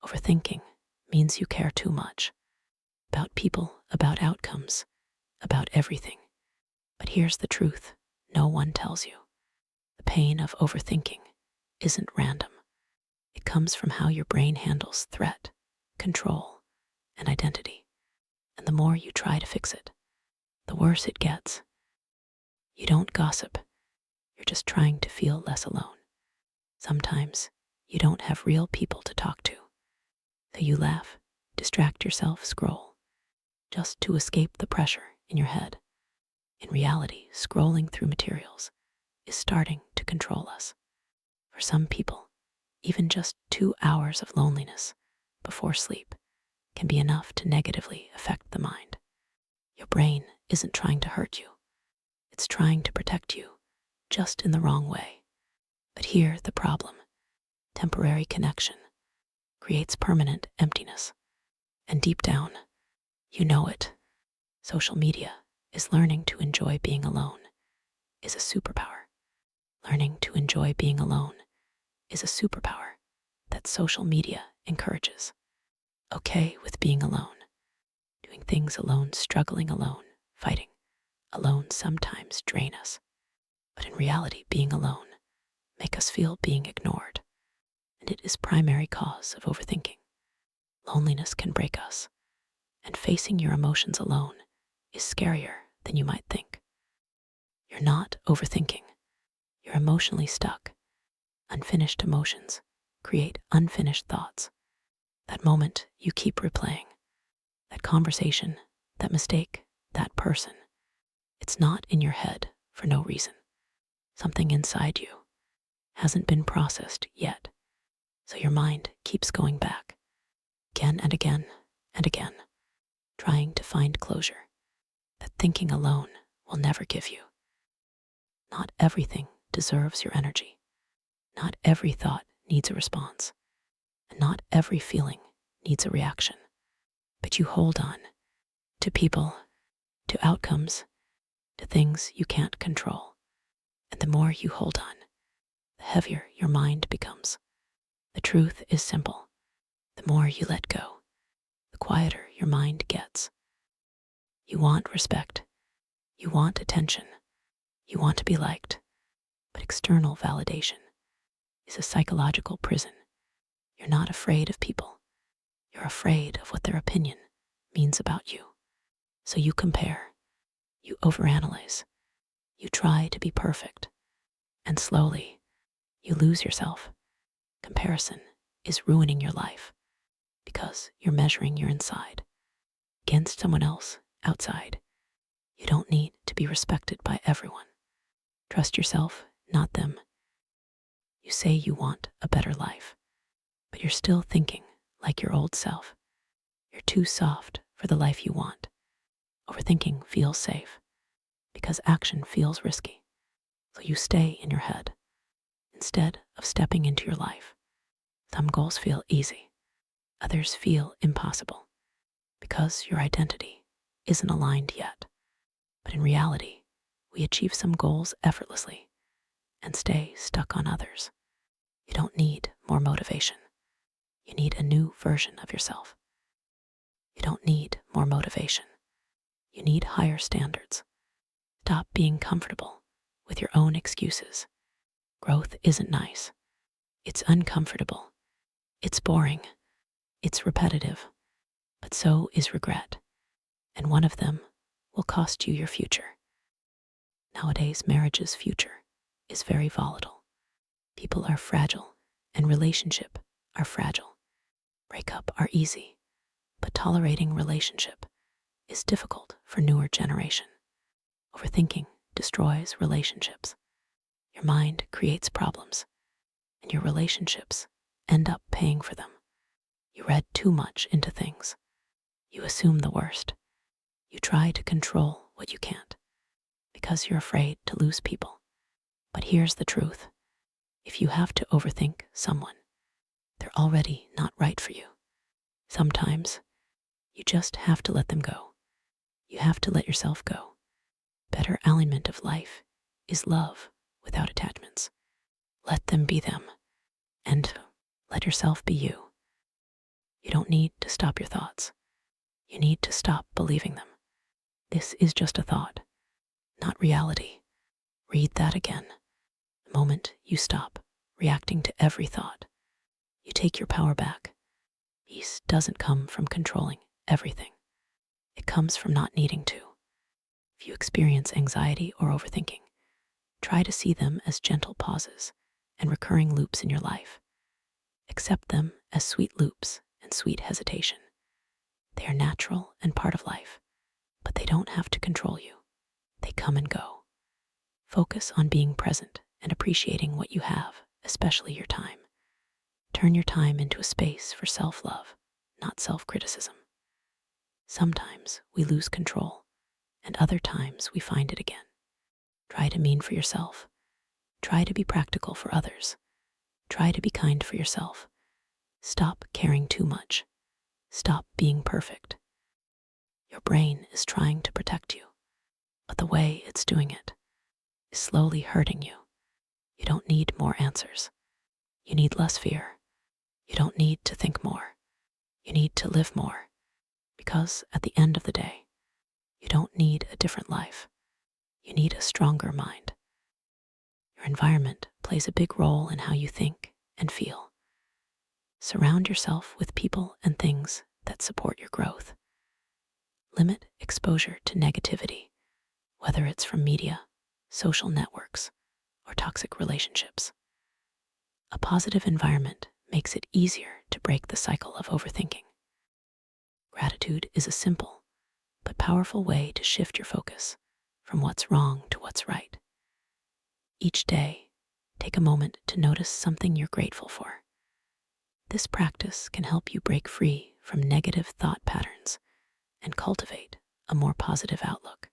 Overthinking means you care too much about people, about outcomes, about everything. But here's the truth no one tells you. The pain of overthinking isn't random. It comes from how your brain handles threat, control, and identity. And the more you try to fix it, the worse it gets. You don't gossip. You're just trying to feel less alone. Sometimes you don't have real people to talk to. So you laugh, distract yourself, scroll, just to escape the pressure in your head. In reality, scrolling through materials is starting to control us. For some people, even just 2 hours of loneliness before sleep can be enough to negatively affect the mind. Your brain isn't trying to hurt you. It's trying to protect you, just in the wrong way. But here the problem: temporary connection creates permanent emptiness. And deep down, you know it. Social media is learning to enjoy being alone is a superpower. Learning to enjoy being alone is a superpower that social media encourages. Okay with being alone, doing things alone, struggling alone, fighting alone sometimes drain us. But in reality, being alone make us feel being ignored, and it is primary cause of overthinking. Loneliness can break us, and facing your emotions alone is scarier than you might think. You're not overthinking. You're emotionally stuck. Unfinished emotions create unfinished thoughts. That moment you keep replaying, that conversation, that mistake, that person. It's not in your head for no reason. Something inside you hasn't been processed yet. So your mind keeps going back again and again and again, trying to find closure that thinking alone will never give you. Not everything deserves your energy. Not every thought needs a response. And not every feeling needs a reaction. But you hold on to people, to outcomes, to things you can't control. And the more you hold on, the heavier your mind becomes. The truth is simple. The more you let go, the quieter your mind gets. You want respect. You want attention. You want to be liked. But external validation is a psychological prison. You're not afraid of people. You're afraid of what their opinion means about you. So you compare. You overanalyze. You try to be perfect. And slowly, you lose yourself. Comparison is ruining your life because you're measuring your inside against someone else outside. You don't need to be respected by everyone. Trust yourself, not them. You say you want a better life, but you're still thinking like your old self. You're too soft for the life you want. Overthinking feels safe because action feels risky. So you stay in your head instead of stepping into your life. Some goals feel easy. Others feel impossible because your identity isn't aligned yet. But in reality, we achieve some goals effortlessly and stay stuck on others. You don't need more motivation. You need a new version of yourself. You don't need more motivation. You need higher standards. Stop being comfortable with your own excuses. Growth isn't nice. It's uncomfortable. It's boring. It's repetitive. But so is regret. And one of them will cost you your future. Nowadays, marriage's future is very volatile. People are fragile, and relationships are fragile. Breakup are easy, but tolerating relationship is difficult for newer generation. Overthinking destroys relationships. Your mind creates problems, and your relationships end up paying for them. You read too much into things. You assume the worst. You try to control what you can't because you're afraid to lose people. But here's the truth. If you have to overthink someone, they're already not right for you. Sometimes you just have to let them go. You have to let yourself go. Better alignment of life is love without attachments. Let them be them, and let yourself be you. You don't need to stop your thoughts. You need to stop believing them. This is just a thought, not reality. Read that again. The moment you stop reacting to every thought, you take your power back. Peace doesn't come from controlling everything. It comes from not needing to. If you experience anxiety or overthinking, try to see them as gentle pauses and recurring loops in your life. Accept them as sweet loops and sweet hesitation. They are natural and part of life, but they don't have to control you. They come and go. Focus on being present and appreciating what you have, especially your time. Turn your time into a space for self-love, not self-criticism. Sometimes we lose control, and other times we find it again. Try to mean for yourself. Try to be practical for others. Try to be kind for yourself. Stop caring too much. Stop being perfect. Your brain is trying to protect you, but the way it's doing it is slowly hurting you. You don't need more answers. You need less fear. You don't need to think more. You need to live more. Because at the end of the day, you don't need a different life. You need a stronger mind. Your environment plays a big role in how you think and feel. Surround yourself with people and things that support your growth. Limit exposure to negativity, whether it's from media, social networks, or toxic relationships. A positive environment makes it easier to break the cycle of overthinking. Gratitude is a simple but powerful way to shift your focus from what's wrong to what's right. Each day, take a moment to notice something you're grateful for. This practice can help you break free from negative thought patterns and cultivate a more positive outlook.